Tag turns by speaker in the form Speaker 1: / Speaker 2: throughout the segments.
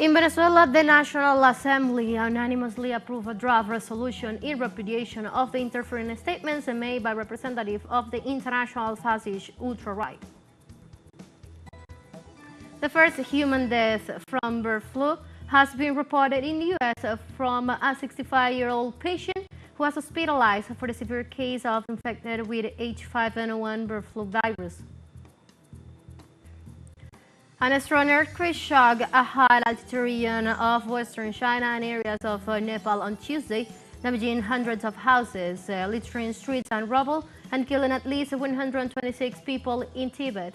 Speaker 1: In Venezuela, the National Assembly unanimously approved a draft resolution in repudiation of the interference statements made by representatives of the international fascist ultra-right. The first human death from bird flu has been reported in the U.S. from a 65-year-old patient who was hospitalized for a severe case of infected with H5N1 bird flu virus. An strong earthquake shocked a high-altitude region of western China and areas of Nepal on Tuesday, damaging hundreds of houses, littering streets and rubble, and killing at least 126 people in Tibet.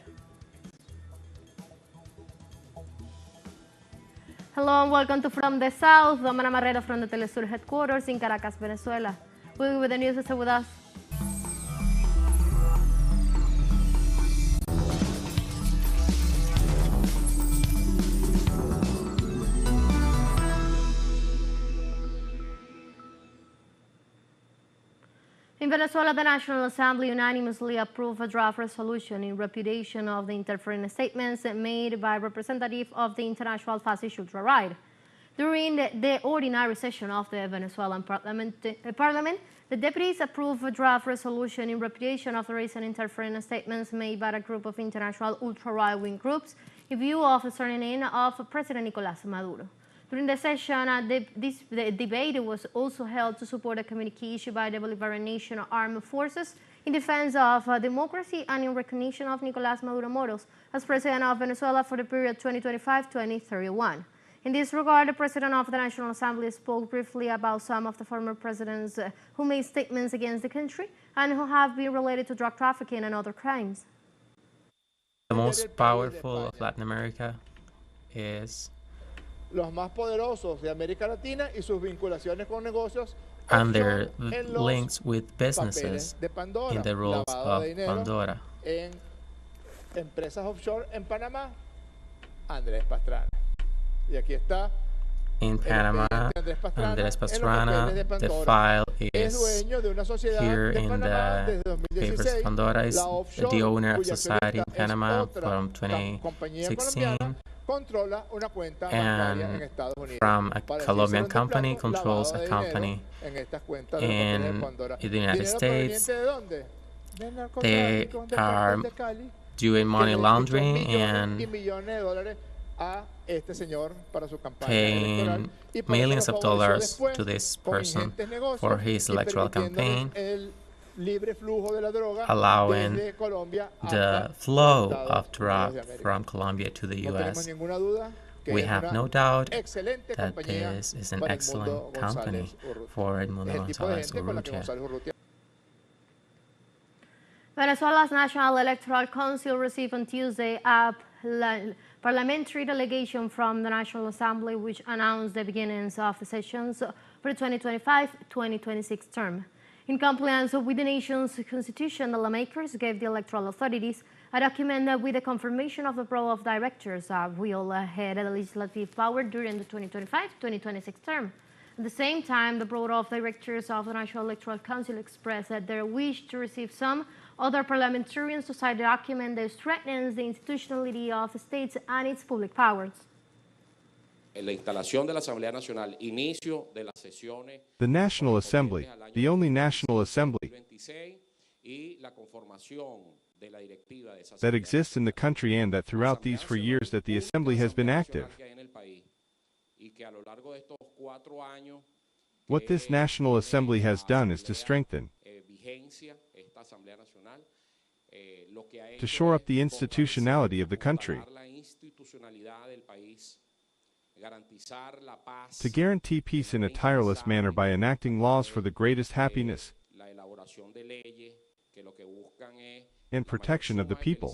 Speaker 1: Hello and welcome to From the South. Romana Marrero from the teleSUR headquarters in Caracas, Venezuela. We'll be with the news. Stay with us. In Venezuela, the National Assembly unanimously approved a draft resolution in repudiation of the interference statements made by representatives of the international fascist ultra-right. During the ordinary session of the Venezuelan parliament, the deputies approved a draft resolution in repudiation of the recent interference statements made by a group of international ultra-right-wing groups in view of the swearing in of President Nicolás Maduro. During the session, the debate was also held to support a communique issued by the Bolivarian National Armed Forces in defense of democracy and in recognition of Nicolás Maduro Moros as President of Venezuela for the period 2025-2031. In this regard, the President of the National Assembly spoke briefly about some of the former presidents who made statements against the country and who have been related to drug trafficking and other crimes.
Speaker 2: The most powerful of Latin America is
Speaker 3: los más poderosos de América Latina y sus vinculaciones con negocios
Speaker 2: and their links with businesses in the rules of Pandora.
Speaker 3: En empresas offshore en Panamá, Andrés Pastrana. Y aquí está
Speaker 2: in Panama, Andrés Pastrana. The file is here in the papers. Pandora is the owner of society in Panama from 2016. And from a Colombian company controls a company in the United States. They are doing money laundering and paying millions of dollars to this person for his electoral campaign, allowing the flow of drugs from Colombia to the U.S. We have no doubt that this is an excellent company for Edmundo González Urrutia.
Speaker 1: Venezuela's National Electoral Council received on Tuesday a parliamentary delegation from the National Assembly which announced the beginnings of the sessions for the 2025-2026 term. In compliance with the nation's constitution, the lawmakers gave the electoral authorities a document with the confirmation of the Board of Directors will head the legislative power during the 2025-2026 term. At the same time, the Board of Directors of the National Electoral Council expressed their wish to receive some other parliamentarians to sign the document that strengthens the institutionality of the states and its public powers.
Speaker 4: The National Assembly, the only National Assembly that exists in the country and that throughout these 4 years that the Assembly has been active. What this National Assembly has done is to strengthen, to shore up the institutionality of the country, to guarantee peace in a tireless manner by enacting laws for the greatest happiness and protection of the people.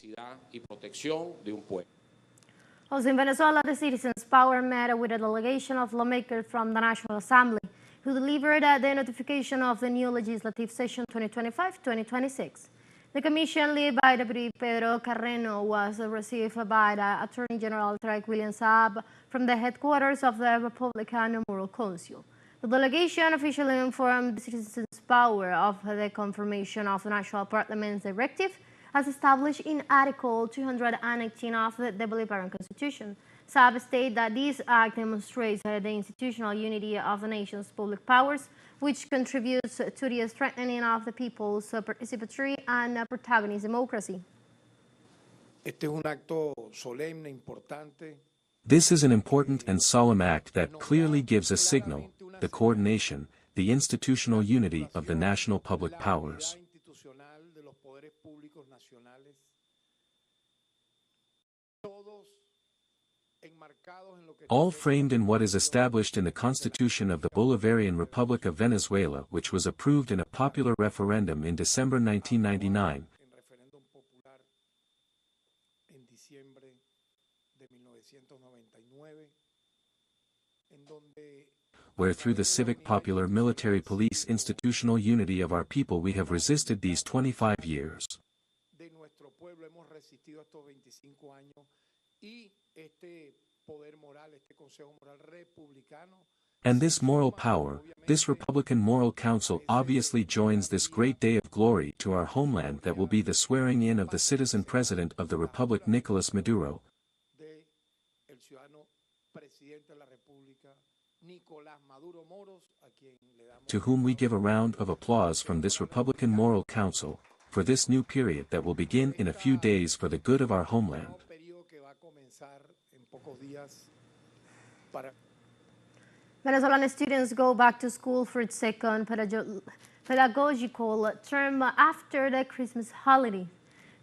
Speaker 1: Also in Venezuela, the Citizens' Power met with a delegation of lawmakers from the National Assembly who delivered the notification of the new legislative session 2025-2026. The commission led by Deputy Pedro Carreno was received by the Attorney General Tarek William Saab from the headquarters of the Republican Moral Council. The delegation officially informed the Citizens' Power of the confirmation of the National Parliament's directive as established in Article 219 of the Bolivarian Constitution, SAB stated that this act demonstrates the institutional unity of the nation's public powers, which contributes to the strengthening of the people's participatory and protagonist democracy.
Speaker 5: This is an important and solemn act that clearly gives a signal, the coordination, the institutional unity of the national public powers. All framed in what is established in the Constitution of the Bolivarian Republic of Venezuela, which was approved in a popular referendum in December 1999, where through the civic popular military police institutional unity of our people we have resisted these 25 years. And this moral power, this Republican Moral Council obviously joins this great day of glory to our homeland that will be the swearing in of the citizen president of the Republic Nicolas Maduro, to whom we give a round of applause from this Republican Moral Council, for this new period that will begin in a few days for the good of our homeland.
Speaker 1: Venezuelan students go back to school for its second pedagogical term after the Christmas holiday.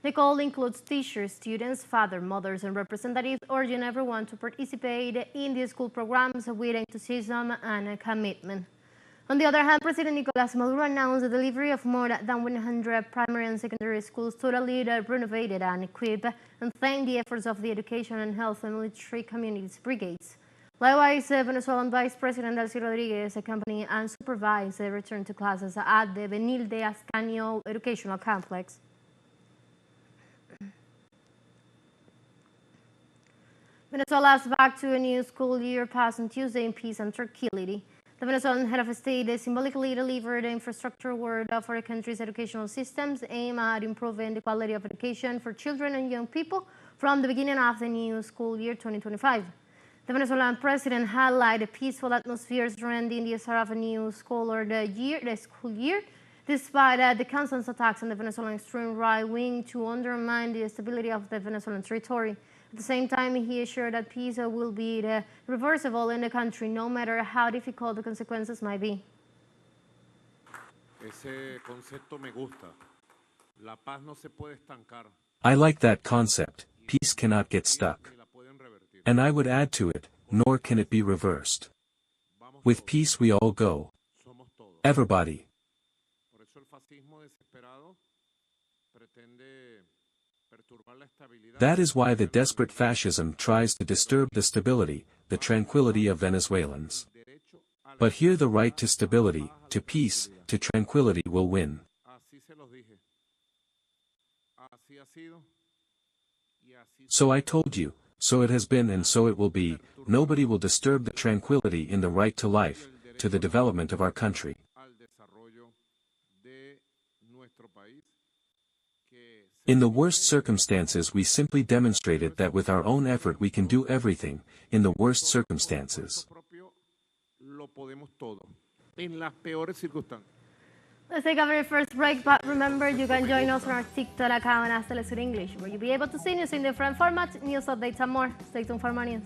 Speaker 1: The call includes teachers, students, fathers, mothers, and representatives, urging everyone to participate in the school programs with enthusiasm and commitment. On the other hand, President Nicolas Maduro announced the delivery of more than 100 primary and secondary schools totally renovated and equipped, and thanked the efforts of the education and health and military communities brigades. Likewise, Venezuelan Vice President Delcy Rodriguez accompanied and supervised the return to classes at the Benil de Ascanio Educational Complex. Venezuela is back to a new school year passed on Tuesday in peace and tranquility. The Venezuelan head of state symbolically delivered the infrastructure word for the country's educational systems aimed at improving the quality of education for children and young people from the beginning of the new school year 2025. The Venezuelan president highlighted a peaceful atmosphere surrounding the start of a new school year, despite the constant attacks on the Venezuelan extreme right wing to undermine the stability of the Venezuelan territory. At the same time, he assured that peace will be reversible in the country, no matter how difficult the consequences might be.
Speaker 5: I like that concept. Peace cannot get stuck. And I would add to it, nor can it be reversed. With peace we all go. Everybody. That is why the desperate fascism tries to disturb the stability, the tranquility of Venezuelans. But here the right to stability, to peace, to tranquility will win. So I told you, so it has been and so it will be. Nobody will disturb the tranquility in the right to life, to the development of our country. In the worst circumstances we simply demonstrated that with our own effort we can do everything, in the worst circumstances.
Speaker 1: Let's take a very first break, but remember you can join us on our TikTok account as teleSUR English, where you'll be able to see news in different formats, news updates and more. Stay tuned for more news.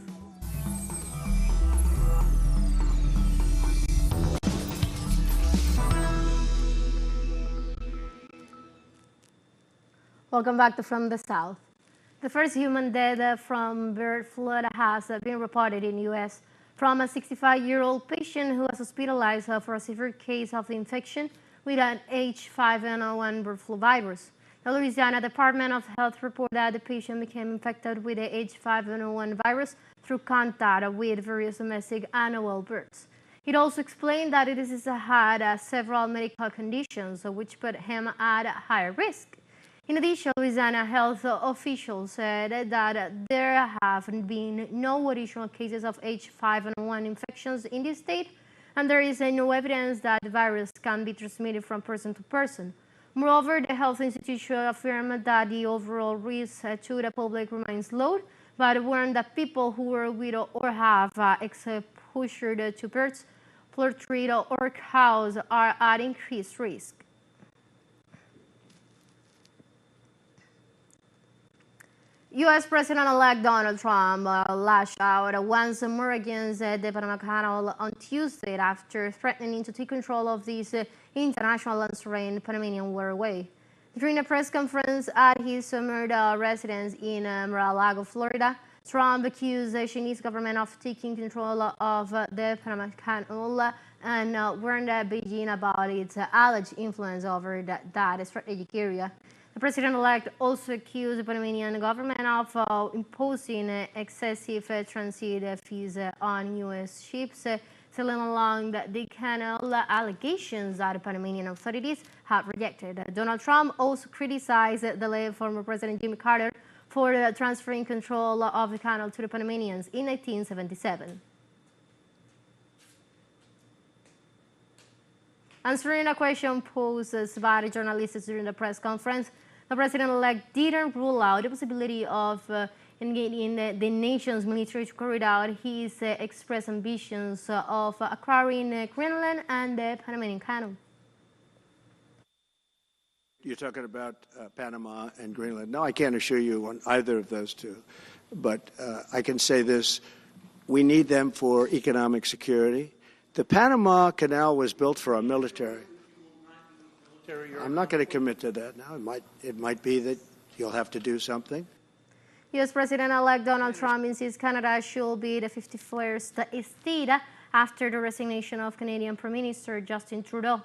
Speaker 1: Welcome back to From the South. The first human death from bird flu has been reported in the U.S. from a 65-year-old patient who was hospitalized for a severe case of the infection with an H5N1 bird flu virus. The Louisiana Department of Health reported that the patient became infected with the H5N1 virus through contact with various domestic annual birds. It also explained that this had several medical conditions which put him at higher risk. In addition, Louisiana health officials said that there have been no additional cases of H5N1 infections in the state, and there is no evidence that the virus can be transmitted from person to person. Moreover, the health institution affirmed that the overall risk to the public remains low, but warned that people who were widowed or have exposure to birds, poultry, or cows are at increased risk. U.S. President-elect Donald Trump lashed out once more against the Panama Canal on Tuesday after threatening to take control of this international land-serene Panamanian waterway. During a press conference at his summer residence in Mar-a-Lago, Florida, Trump accused the Chinese government of taking control of the Panama Canal and warned Beijing about its alleged influence over that strategic area. The president-elect also accused the Panamanian government of imposing excessive transit fees on U.S. ships sailing along the canal, allegations that the Panamanian authorities have rejected. Donald Trump also criticized the late former President Jimmy Carter for transferring control of the canal to the Panamanians in 1977. Answering a question posed by journalists during the press conference, the president-elect didn't rule out the possibility of engaging the nation's military to carry out his expressed ambitions of acquiring Greenland and the Panamanian Canal.
Speaker 6: You're talking about Panama and Greenland. No, I can't assure you on either of those two, but I can say this. We need them for economic security. The Panama Canal was built for our military. I'm not going to commit to that now. It might be that you'll have to do something.
Speaker 1: U.S. President-elect Donald Trump insists Canada should be the 51st state after the resignation of Canadian Prime Minister Justin Trudeau.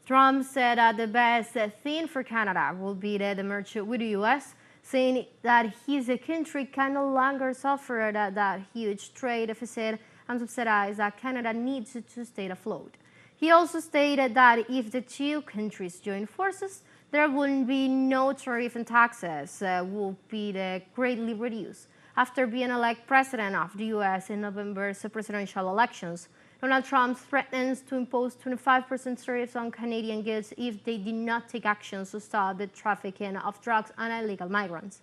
Speaker 1: Trump said that the best thing for Canada will be the merge with the U.S., saying that his country can no longer suffer that huge trade deficit and subsidies that Canada needs to stay afloat. He also stated that if the two countries join forces, there will be no tariff and taxes will be greatly reduced. After being elected president of the U.S. in November's presidential elections, Donald Trump threatens to impose 25% tariffs on Canadian goods if they did not take actions to stop the trafficking of drugs and illegal migrants.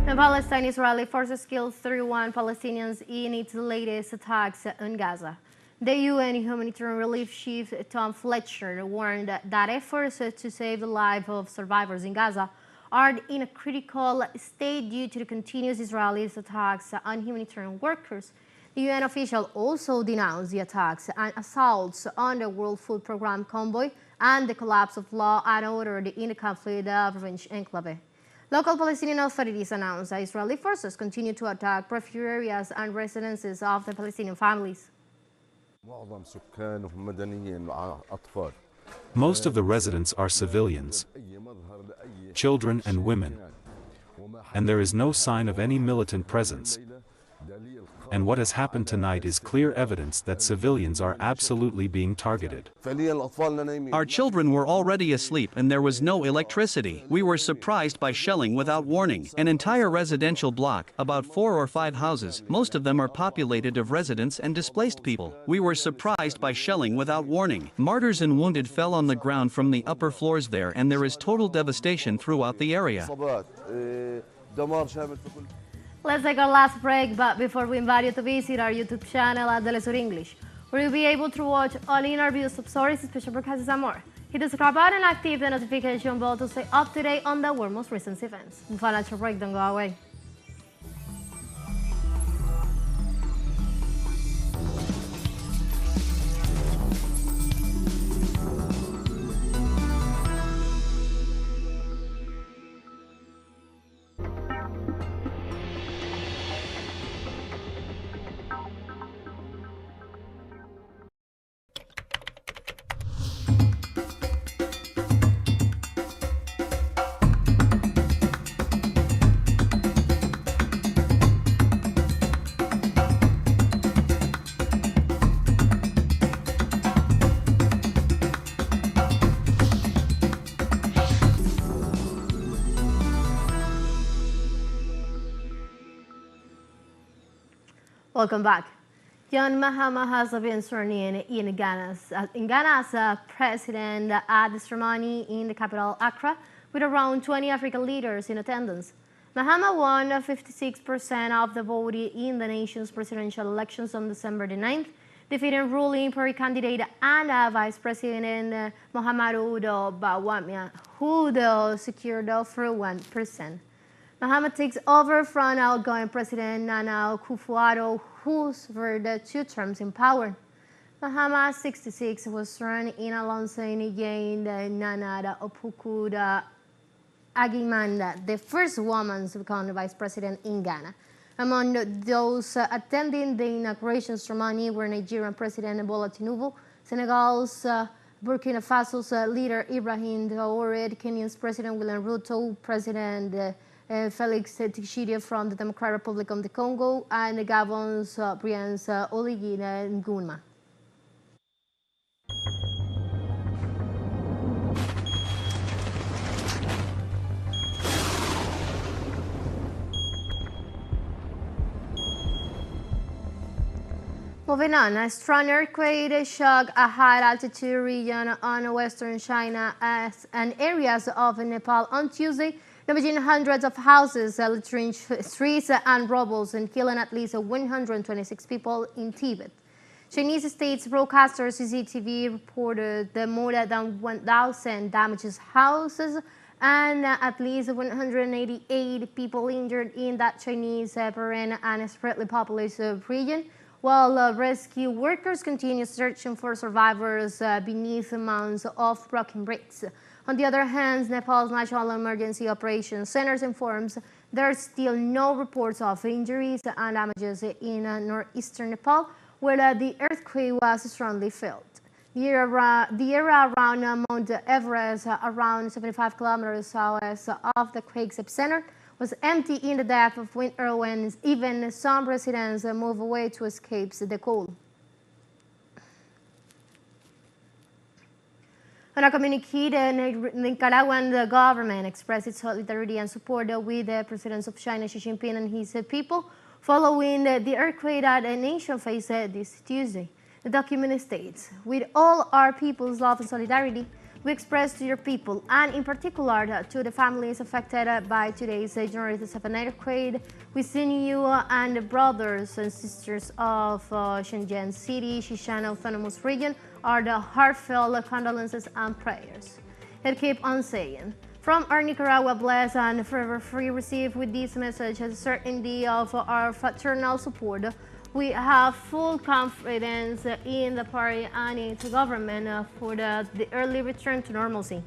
Speaker 1: And Palestine-Israeli forces killed 31 Palestinians in its latest attacks on Gaza. The UN Humanitarian Relief Chief Tom Fletcher warned that efforts to save the lives of survivors in Gaza are in a critical state due to the continuous Israeli attacks on humanitarian workers. The UN official also denounced the attacks and assaults on the World Food Programme convoy and the collapse of law and order in the conflict Revenge Enclave. Local Palestinian authorities announced that Israeli forces continue to attack refugee areas and residences of the Palestinian families.
Speaker 5: Most of the residents are civilians, children and women, and there is no sign of any militant presence. And what has happened tonight is clear evidence that civilians are absolutely being targeted.
Speaker 7: Our children were already asleep and there was no electricity. We were surprised by shelling without warning. An entire residential block, about 4 or 5 houses, most of them are populated of residents and displaced people. We were surprised by shelling without warning. Martyrs and wounded fell on the ground from the upper floors there, and there is total devastation throughout the area.
Speaker 1: Let's take our last break, but before we invite you to visit our YouTube channel at teleSUR English, where you'll be able to watch all interviews, stories, special broadcasts, and more. Hit the subscribe button and activate the notification bell to stay up to date on the world's most recent events. Financial break, don't go away. Welcome back. John Mahama has been sworn in Ghana as president at the ceremony in the capital Accra, with around 20 African leaders in attendance. Mahama won 56% of the vote in the nation's presidential elections on December the 9th, defeating ruling party candidate and Vice President Muhammadu Bawumia, who secured 41%. Mahama takes over from outgoing President Nana Akufo-Addo, who served 2 terms in power. Mahama, 66, was sworn in alongside Nana Akufo-Addo, the first woman to become vice president in Ghana. Among those attending the inauguration ceremony were Nigerian President Bola Tinubu, Senegal's Burkina Faso's leader Ibrahim Traoré, Kenya's President William Ruto, President Felix Tshisekedi from the Democratic Republic of the Congo, and Gabon's Brian Oligui Nguema. Moving on, a strong earthquake shook a high-altitude region on western China and areas of Nepal on Tuesday, damaging hundreds of houses, littering streets and rubble, and killing at least 126 people in Tibet. Chinese state broadcaster CCTV reported that more than 1,000 damaged houses and at least 188 people injured in that Chinese barren and sparsely populated region, while rescue workers continue searching for survivors beneath mounds of broken bricks. On the other hand, Nepal's National Emergency Operations Center informs there are still no reports of injuries and damages in northeastern Nepal, where the earthquake was strongly felt. The area around Mount Everest, around 75 kilometers southwest of the quake's epicenter, was empty in the depth of winter when even some residents moved away to escape the cold. In a communique, the Nicaraguan government expressed its solidarity and support with the President of China, Xi Jinping, and his people following the earthquake that the nation faced this Tuesday. The document states, "With all our people's love and solidarity, we express to your people, and in particular to the families affected by today's January 7 earthquake, within you and the brothers and sisters of Shenzhen City, Xishan Autonomous Region, are the heartfelt condolences and prayers." It keeps on saying, "From our Nicaragua blessed and forever free, receive with this message a certainty of our fraternal support. We have full confidence in the party and its government for the early return to normalcy."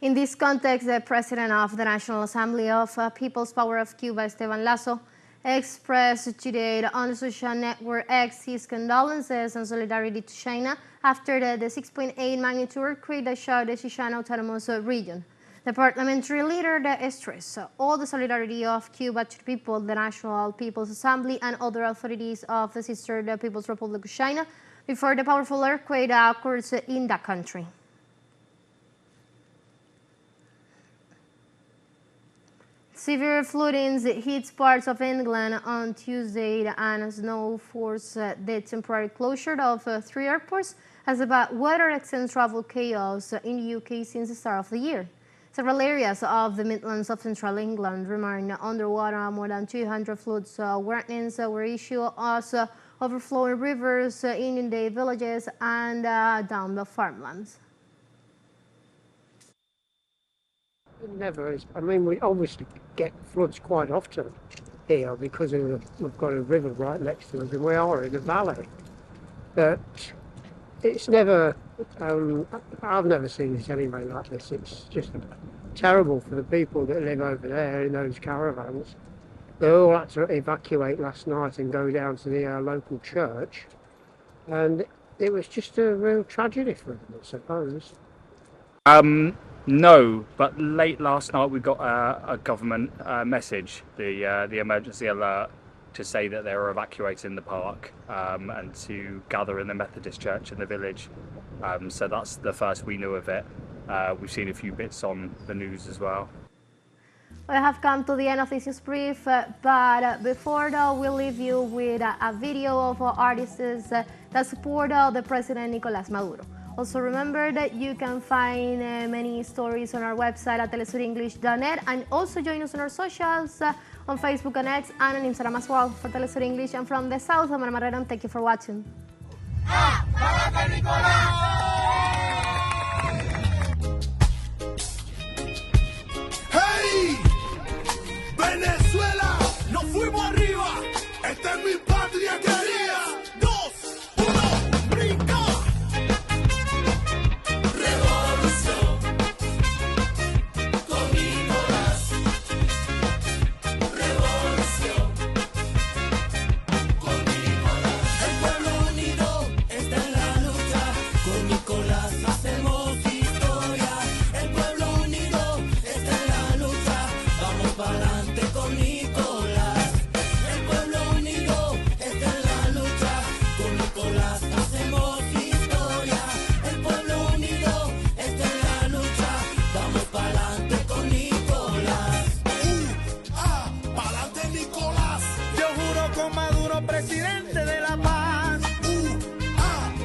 Speaker 1: In this context, the President of the National Assembly of People's Power of Cuba, Esteban Lasso, expressed today on the social network X his condolences and solidarity to China after the 6.8 magnitude earthquake that shook the Xishan Autonomous Region. The parliamentary leader stressed all the solidarity of Cuba to the people, the National People's Assembly, and other authorities of the sister People's Republic of China before the powerful earthquake occurred in that country. Severe floodings hit parts of England on Tuesday, and snow forced the temporary closure of 3 airports as bad weather extends travel chaos in the UK since the start of the year. Several areas of the Midlands of central England remain underwater. More than 200 flood warnings were issued as overflowing rivers inundate villages and down the farmlands.
Speaker 8: It never is. I mean, we obviously get floods quite often here because we've got a river right next to us and we are in a valley. But it's never, I've never seen this anyway like this. It's just terrible for the people that live over there in those caravans. They all had to evacuate last night and go down to the local church. And it was just a real tragedy for them, I suppose.
Speaker 9: No, but late last night we got a government message, the emergency alert, to say that they were evacuating the park and to gather in the Methodist church in the village. So that's the first we knew of it. We've seen a few bits on the news as well.
Speaker 1: We have come to the end of this news brief, but before that, we'll leave you with a video of artists that support the President Nicolás Maduro. Also remember that you can find many stories on our website at telesurenglish.net, and also join us on our socials on Facebook and X and on Instagram as well. For TeleSUR English and from the South, I'm Ana Marrero, and thank you for watching.
Speaker 10: ¡Hey! ¡Venezuela! ¡Nos fuimos arriba! ¡Esta es mi patria querida! ¡Dos! ¡Uno! ¡Brinca! Revolución con Nicolás. Revolución con Nicolás. El pueblo unido está en la lucha. Con Nicolás hacemos historia. El pueblo unido está en la lucha. Vamos para adelante con Nicolás. El pueblo unido está en la lucha. Con Nicolás hacemos historia. El pueblo unido está en la lucha. Vamos para adelante con Nicolás. Pa'lante Nicolás. Yo juro con Maduro, presidente de la paz.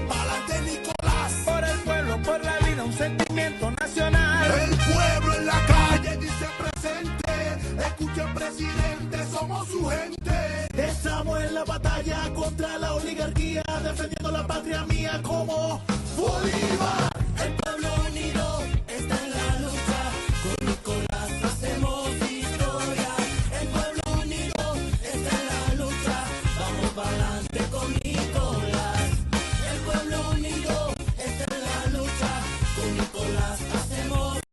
Speaker 10: Pa'lante Nicolás. Por el pueblo, por la vida, un sentimiento nacional. El pueblo en la calle dice presente. Escucha, presidente, somos su gente. Estamos en la batalla contra la oligarquía, defendiendo la patria mía como Bolívar. El